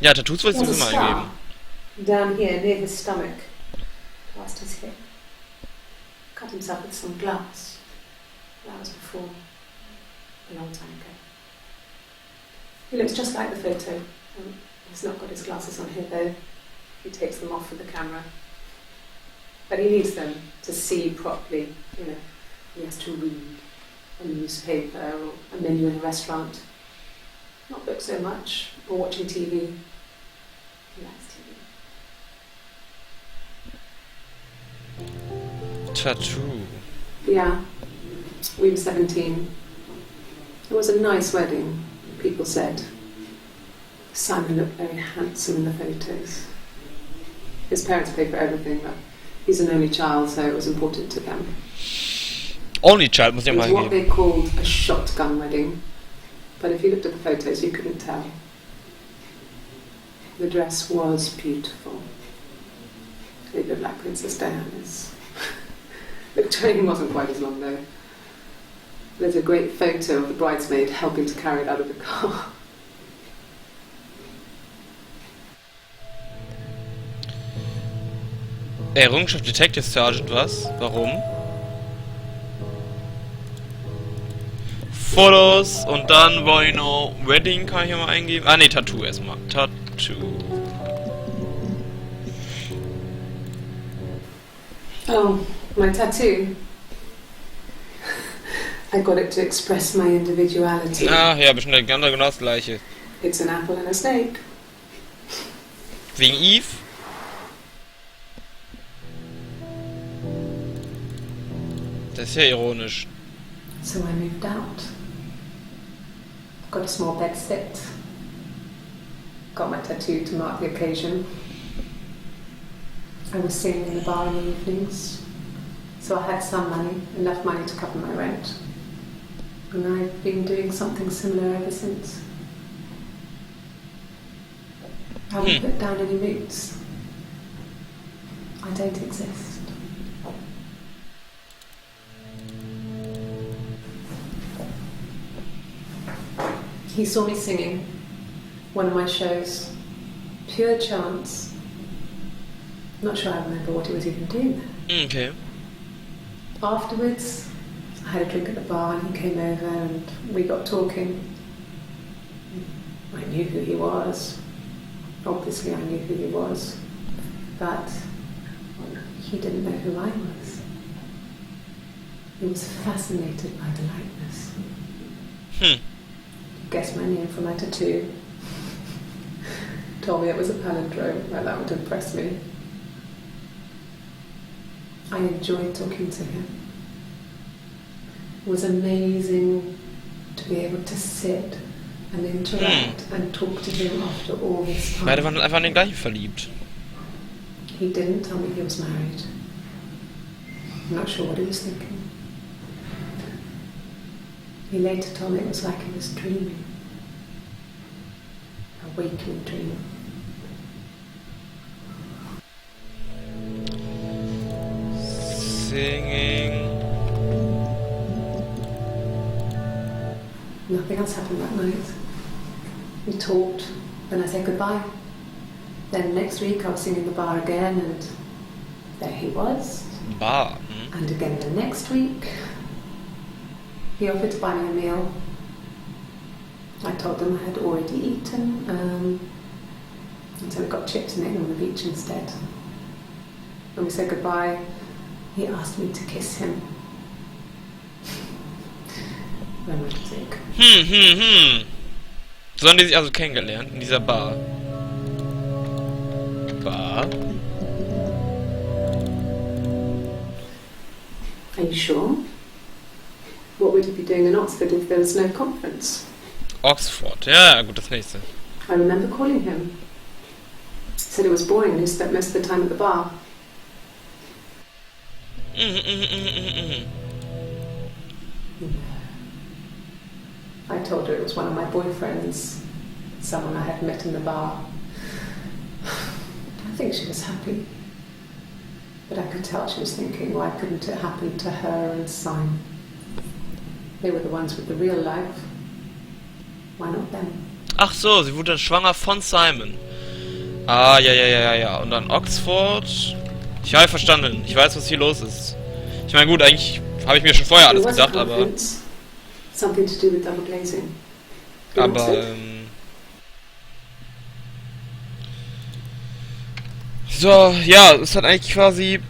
Ja, Tattoos wollte ich There's a sowieso mal eingeben. scar down here near his stomach, past his hip. Cut himself with some glass. That was before, a long time ago. He looks just like the photo. He's not got his glasses on here though. He takes them off with the camera. But he needs them to see properly. You know, he has to read a newspaper or a menu in a restaurant. Not book so much, or watching TV. He likes TV. Tattoo. Yeah, we were 17. It was a nice wedding, people said. Simon looked very handsome in the photos. His parents paid for everything, but he's an only child, so it was important to them. Only Child muss ich It mal was what eingeben. they called a shotgun wedding, but if you looked at the photos, you couldn't tell. The dress was beautiful. It looked like Princess Diana's. The train wasn't quite as long though. There's a great photo of the bridesmaid helping to carry it out of the car. Errungenschaft Detective Sergeant, was? Warum? Fotos und dann Bueno Wedding kann ich ja mal eingeben. Ah ne, Tattoo erstmal. Tattoo. Oh, my tattoo. I got it to express my individuality. Ah, ja, bestimmt genau das gleiche. It's an apple and a snake. Wegen Eve? Das ist ja ironisch. So I moved out. Got a small bed set. Got my tattoo to mark the occasion. I was singing in the bar in the evenings, so I had some money, enough money to cover my rent. And I've been doing something similar ever since. I haven't put down any roots. I don't exist. He saw me singing one of my shows. Pure chance. Not sure I remember what he was even doing there. Okay. Afterwards, I had a drink at the bar and he came over and we got talking. I knew who he was. Obviously I knew who he was. But he didn't know who I was. He was fascinated by the likeness. Guessed my name from my tattoo. Told me it was a palindrome. Well, that would impress me. I enjoyed talking to him. It was amazing to be able to sit and interact and talk to him after all this time. Beide waren einfach in den gleichen verliebt. He didn't tell me he was married. I'm not sure what he was thinking. He later told me it was like he was dreaming. A waking dream. Singing. Nothing else happened that night. We talked, then I said goodbye. Then next week I was singing the bar again and there he was. Bar. And again the next week. He offered to buy me a meal. I told him I had already eaten, and so we got chips and egg on the beach instead. When we said goodbye, he asked me to kiss him. Romantic. So haben die sich also kennengelernt in dieser Bar. Are you sure? What would you be doing in Oxford if there was no conference? Oxford, ja, gut, das nächste. I remember calling him. Said it was boring and he spent most of the time at the bar. I told her it was one of my boyfriends, someone I had met in the bar. I think she was happy. But I could tell she was thinking, why couldn't it happen to her and Simon? They were the ones with the real life. Why not them? Ach so, sie wurde dann schwanger von Simon. Ah, ja. Und dann Oxford. Ich habe verstanden. Ich weiß, was hier los ist. Ich meine, gut, eigentlich habe ich mir schon vorher alles gedacht, aber... Something to do with double glazing. Aber, so, ja, es hat eigentlich quasi...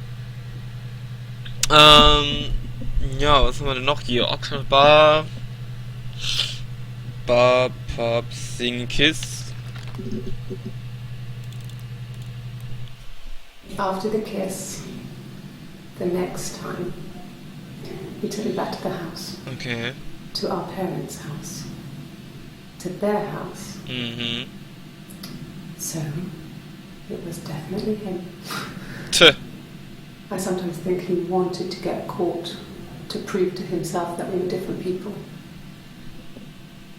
ja, was haben wir denn noch hier? Oxford Bar... Bar, Pub, Sing, Kiss. After the kiss, the next time, he took me back to the house. Okay. To our parents' house. To their house. So, it was definitely him. Tch. I sometimes think he wanted to get caught to prove to himself that we were different people.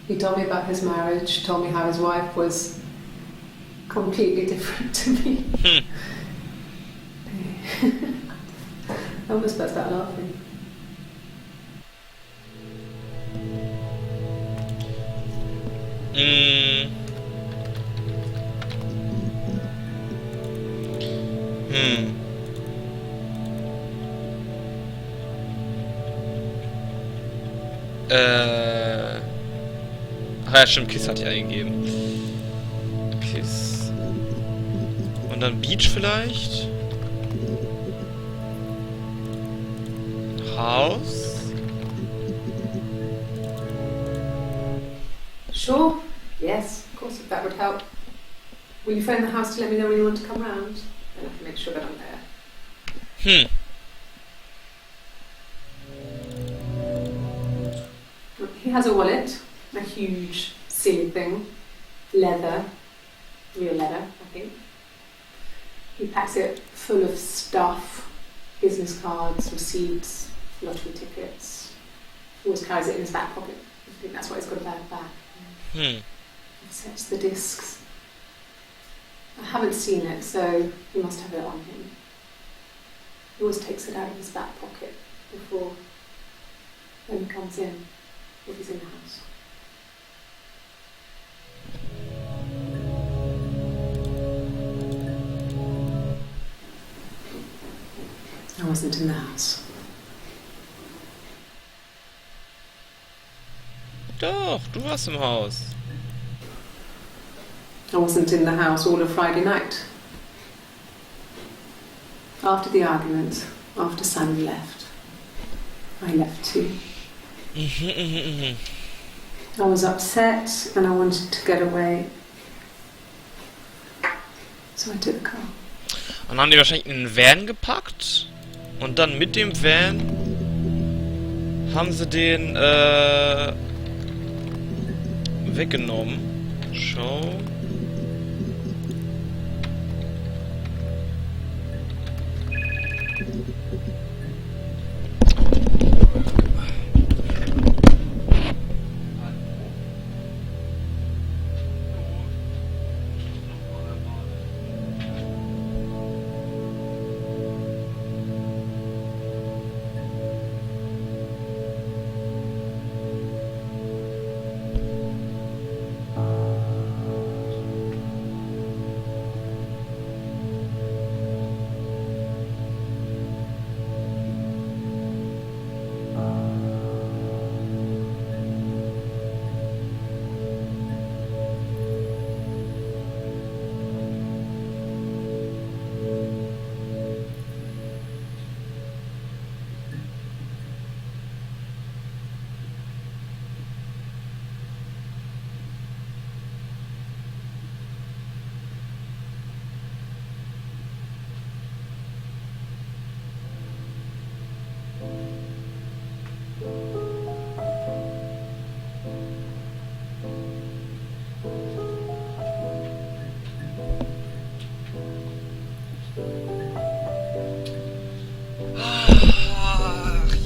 He told me about his marriage, told me how his wife was completely different to me. I almost burst out laughing. Ach ja, stimmt, Kiss hatte ich eingegeben. Kiss. Und dann Beach vielleicht? House? Sure. Yes, of course, if that would help. Will you phone the house to let me know when you want to come round? Then I can make sure that I'm there. He has a wallet, a huge, silly thing, leather, real leather, I think. He packs it full of stuff, business cards, receipts, lottery tickets. He always carries it in his back pocket. I think that's why he's got a bag back. He sets the discs. I haven't seen it, so he must have it on him. He always takes it out of his back pocket before when he comes in, if he's in the house. I wasn't in the house. Doch, du warst im Haus. I wasn't in the house all of Friday night. After the argument, after Sam left, I left too. I was upset and I wanted to get away. So I took the car. Und dann haben die wahrscheinlich in einen Van gepackt. Und dann mit dem Van haben sie den weggenommen. Schau.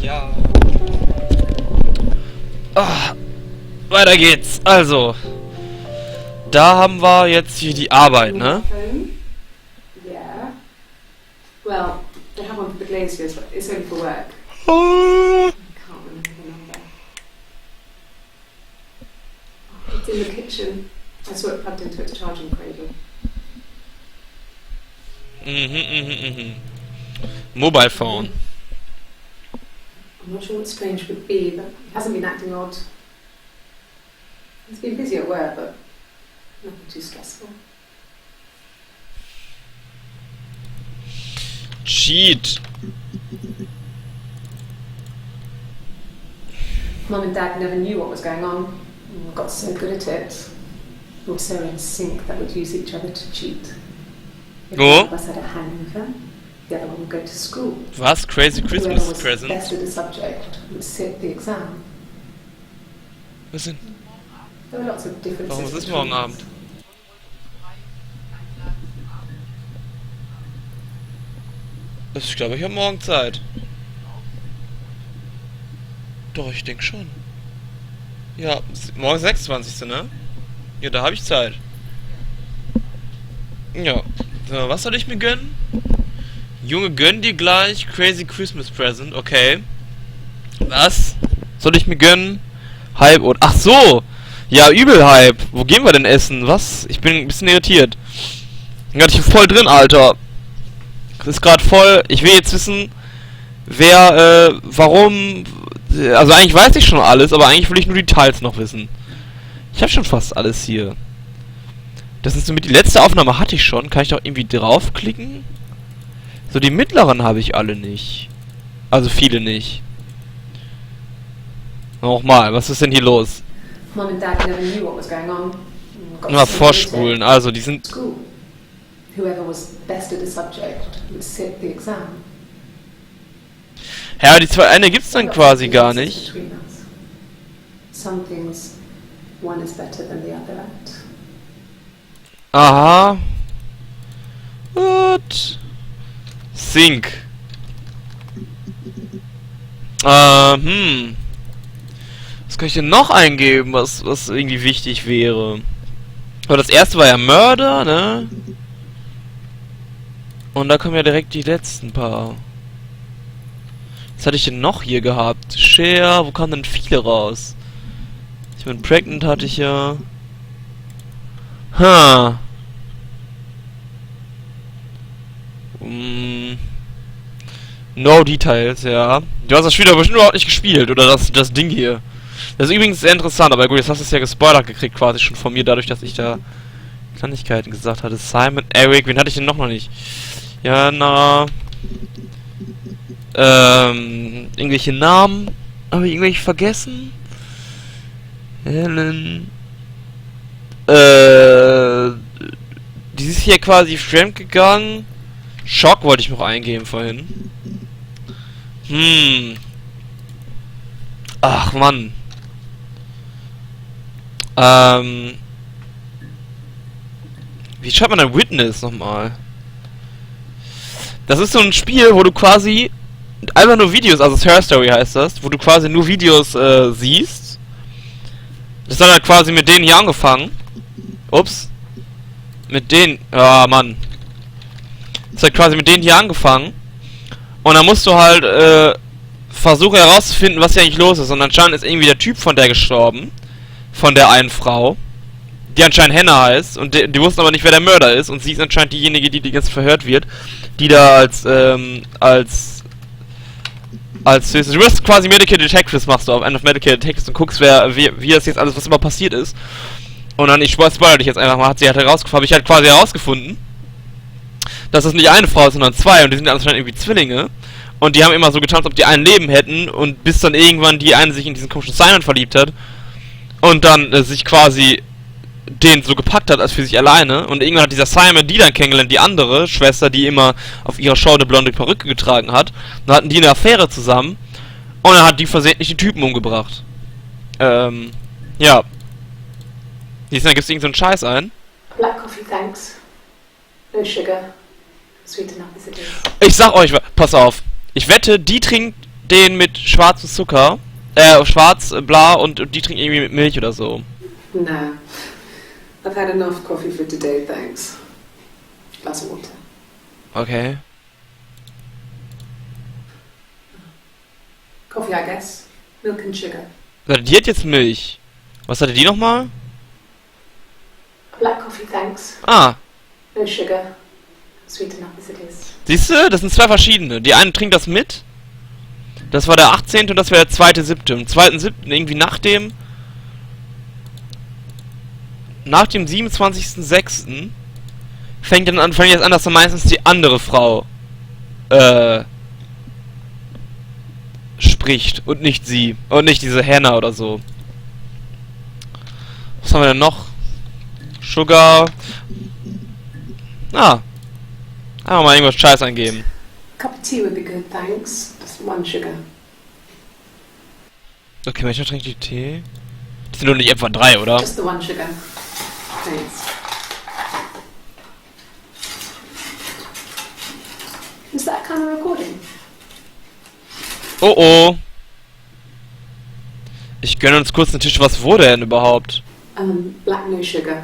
Ja. Weiter geht's. Also, da haben wir jetzt hier die Arbeit, ne? Yeah. Well, they have one for the Glaziers, but it's only for work. I can't remember the number. It's in the kitchen. I saw it plugged into its charging cradle. Mobile phone. I'm not sure what Strange would be, but he hasn't been acting odd. He's been busy at work, but nothing too stressful. Cheat. Mum and Dad never knew what was going on. And got so good at it. We were so in sync that we'd use each other to cheat. If one of us had a hangover, the other one would go to school. Was? Crazy Christmas Whoever was present? best at the subject would sit the exam. Was denn? There were lots of differences. Warum ist es between morgen us. Abend? Ich glaube, ich habe morgen Zeit. Doch, ich denke schon. Ja, morgen 26. ne? Ja, da habe ich Zeit. Ja. So, was soll ich mir gönnen? Junge, gönn dir gleich Crazy Christmas Present, okay. Was? Soll ich mir gönnen? Hype und... Ach so! Ja, übel Hype. Wo gehen wir denn essen? Was? Ich bin ein bisschen irritiert. Ja, ich bin voll drin, Alter. Das ist gerade voll... Ich will jetzt wissen, wer, warum... Also eigentlich weiß ich schon alles, aber eigentlich will ich nur die Details noch wissen. Ich habe schon fast alles hier. Das ist somit die letzte Aufnahme hatte ich schon. Kann ich doch irgendwie draufklicken? So, die mittleren habe ich alle nicht. Also viele nicht. Nochmal, was ist denn hier los? Mum and Dad never knew what was going on. Got Nur so vorspulen, also die sind... School. Whoever was best at the subject would sit the exam. Ja, die zwei eine gibt's dann quasi gar nicht. Some things one is better than the other at. Aha. Gut. Sync. Was kann ich denn noch eingeben, was irgendwie wichtig wäre? Aber das erste war ja Mörder, ne? Und da kommen ja direkt die letzten paar. Was hatte ich denn noch hier gehabt? Share, wo kamen denn viele raus? Ich bin pregnant, hatte ich ja. No Details, ja. Du hast das Spiel aber bestimmt überhaupt nicht gespielt, oder das Ding hier. Das ist übrigens sehr interessant, aber gut, jetzt hast du es ja gespoilert gekriegt, quasi schon von mir, dadurch, dass ich da Kleinigkeiten gesagt hatte. Simon, Eric, wen hatte ich denn noch nicht? Ja, na. Irgendwelche Namen. Habe ich irgendwelche vergessen? Helen. Die ist hier quasi fremdgegangen. Schock wollte ich noch eingeben vorhin. Ach, Mann. Wie schreibt man ein Witness nochmal? Das ist so ein Spiel, wo du quasi einfach nur Videos, also Her Story heißt das, wo du quasi nur Videos siehst. Das hat halt quasi mit denen hier angefangen. Ups. Mit denen. Ah, Mann. Das hat quasi mit denen hier angefangen. Und dann musst du halt versuchen herauszufinden, was hier eigentlich los ist. Und anscheinend ist irgendwie der Typ von der gestorben. Von der einen Frau. Die anscheinend Hannah heißt. Und die wussten aber nicht, wer der Mörder ist. Und sie ist anscheinend diejenige, die jetzt verhört wird. Die da du wirst quasi Medical Detectives, machst du auf End of Medical Detectives und guckst, wie das jetzt alles, was immer passiert ist. Und dann, ich spoilere dich jetzt einfach mal, habe ich halt quasi herausgefunden, dass es nicht eine Frau ist, sondern zwei, und die sind anscheinend irgendwie Zwillinge. Und die haben immer so getan, als ob die ein Leben hätten, und bis dann irgendwann die eine sich in diesen komischen Simon verliebt hat. Und dann sich quasi den so gepackt hat als für sich alleine. Und irgendwann hat dieser Simon die dann kennengelernt, die andere Schwester, die immer auf ihrer Show eine blonde Perücke getragen hat. Dann hatten die eine Affäre zusammen. Und dann hat die versehentlich die Typen umgebracht. Ja. Siehst du, dann gibt's irgend so einen Scheiß ein. Black coffee, thanks. No sugar. Sweet enough as it is. Ich sag euch, pass auf. Ich wette, die trinkt den mit schwarzem Zucker. Schwarz, bla, und die trinkt irgendwie mit Milch oder so. No. I've had enough coffee for today, thanks. Glass of water. Okay. Coffee, I guess. Milk and sugar. Die hat jetzt Milch. Was hatte die nochmal? Black coffee, thanks. Ah. No sugar. Sweet enough as it is. Siehst du, das sind zwei verschiedene. Die eine trinkt das mit. Das war der 18. und das wäre der 2.7. Am 2.7. irgendwie nach dem 27.06. fängt jetzt an, dass dann meistens die andere Frau spricht und nicht sie. Und nicht diese Hannah oder so. Was haben wir denn noch? Sugar. Ah. Einfach mal irgendwas Scheiß eingeben. Cup of tea would be good, thanks. Just one sugar. Okay, manchmal trinkt die Tee. Das sind doch nicht etwa 3, oder? Just the one sugar. Thanks. Is that kind of recording? Oh oh. Ich gönne uns kurz einen Tisch. Was wurde denn überhaupt? Black no sugar.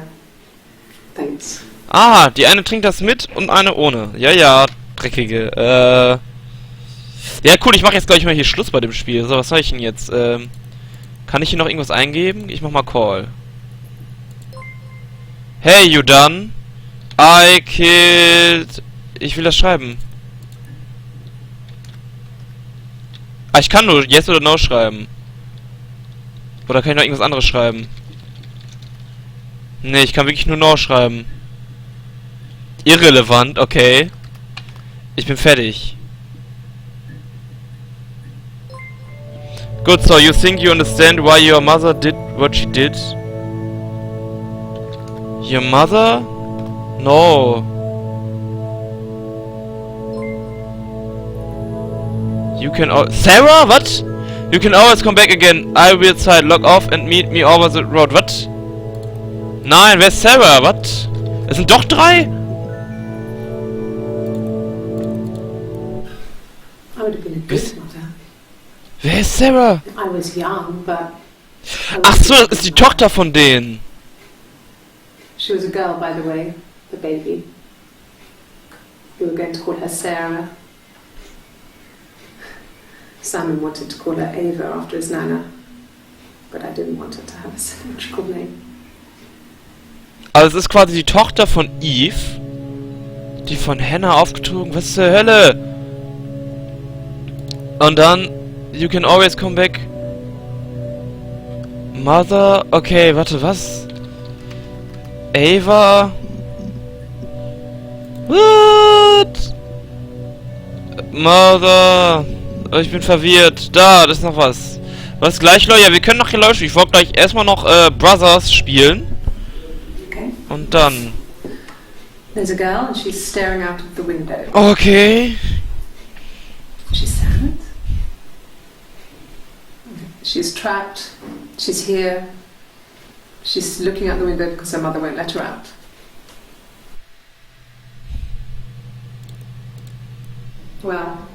Thanks. Ah, die eine trinkt das mit und eine ohne. Ja, ja, dreckige. Ja, cool, ich mache jetzt gleich mal hier Schluss bei dem Spiel. So, was soll ich denn jetzt? Kann ich hier noch irgendwas eingeben? Ich mach mal Call. Hey, you done? I killed... Ich will das schreiben. Ah, ich kann nur Yes oder No schreiben. Oder kann ich noch irgendwas anderes schreiben? Nee, ich kann wirklich nur No schreiben. Irrelevant, okay. Ich bin fertig. Good, so you think you understand why your mother did what she did? Your mother? No. You can Sarah? What? You can always come back again. I will side log off and meet me over the road. What? Nein, wer ist Sarah? What? Es sind doch 3? his mother. Wer ist Sarah? I was young, but Ach so, das ist die Tochter von denen. She was a girl, by the way, the baby. We were going to call her Sarah. Simon wanted to call her Ava after his nana, but I didn't want her to have a symmetrical name. Also es ist quasi die Tochter von Eve, die von Hannah aufgezogen. Was zur Hölle? Und dann, you can always come back. Mother, okay, warte, was? Ava? What? Mother? Oh, ich bin verwirrt. Da, das ist noch was. Was gleich, Leute? Ja, wir können nachher löschen. Ich wollte gleich erstmal noch Brothers spielen. Okay. Und dann. There's a girl and she's staring out of the window. Okay. She's sad. She's trapped. She's here. She's looking out the window because her mother won't let her out. Well,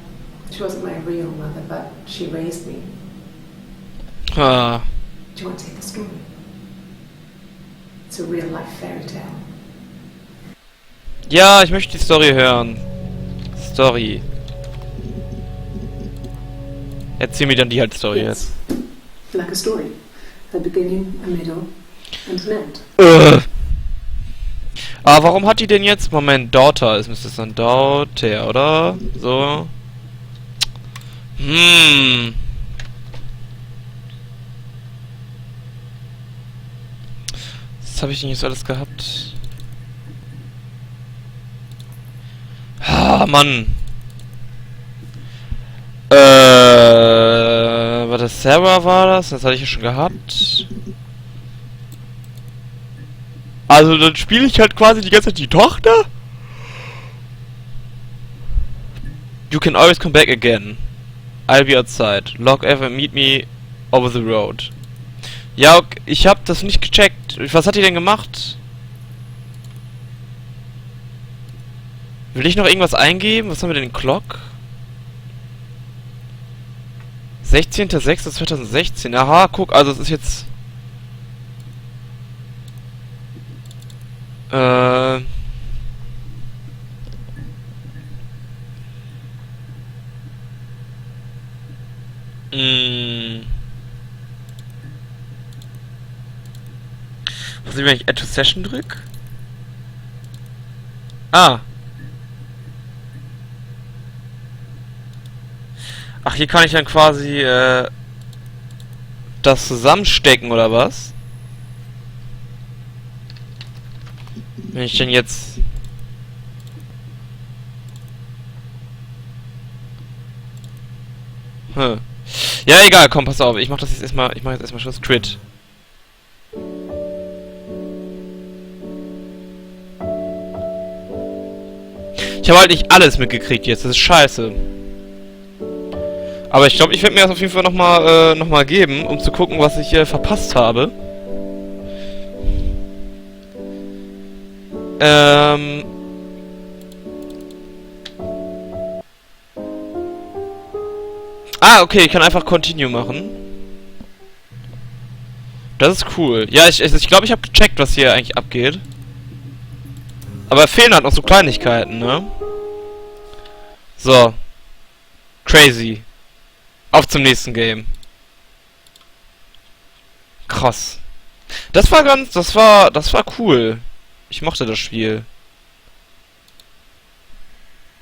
she wasn't my real mother, but she raised me. Ah. Do you want to hear the story? It's a real life fairy tale. Ja, ich möchte die Story hören. Story. Erzähl mir dann die halt Story jetzt. Like a story. A beginning, a middle and an end. Aber warum hat die denn jetzt... Moment, Daughter. Es müsste es dann Daughter, oder? So. Was habe ich denn jetzt alles gehabt? Ah, Mann. War das Sarah, war das? Das hatte ich ja schon gehabt. Also dann spiele ich halt quasi die ganze Zeit die Tochter. You can always come back again. I'll be outside. Log ever and meet me over the road. Ja, okay, ich hab das nicht gecheckt. Was hat die denn gemacht? Will ich noch irgendwas eingeben? Was haben wir denn in Clock? 16.06.2016. Aha, guck, also es ist jetzt... Was ist, wenn ich Add to Session drück? Ah. Ach, hier kann ich dann quasi das zusammenstecken, oder was? Wenn ich denn jetzt... Ja, egal, komm, pass auf. Ich mach jetzt erstmal Schluss. Quit. Ich habe halt nicht alles mitgekriegt jetzt. Das ist scheiße. Aber ich glaube, ich werde mir das auf jeden Fall noch mal geben, um zu gucken, was ich verpasst habe. Ah, okay, ich kann einfach Continue machen. Das ist cool. Ja, ich glaube, ich habe gecheckt, was hier eigentlich abgeht. Aber fehlen halt noch so Kleinigkeiten, ne? So. Crazy. Auf zum nächsten Game. Krass. Das war cool. Ich mochte das Spiel.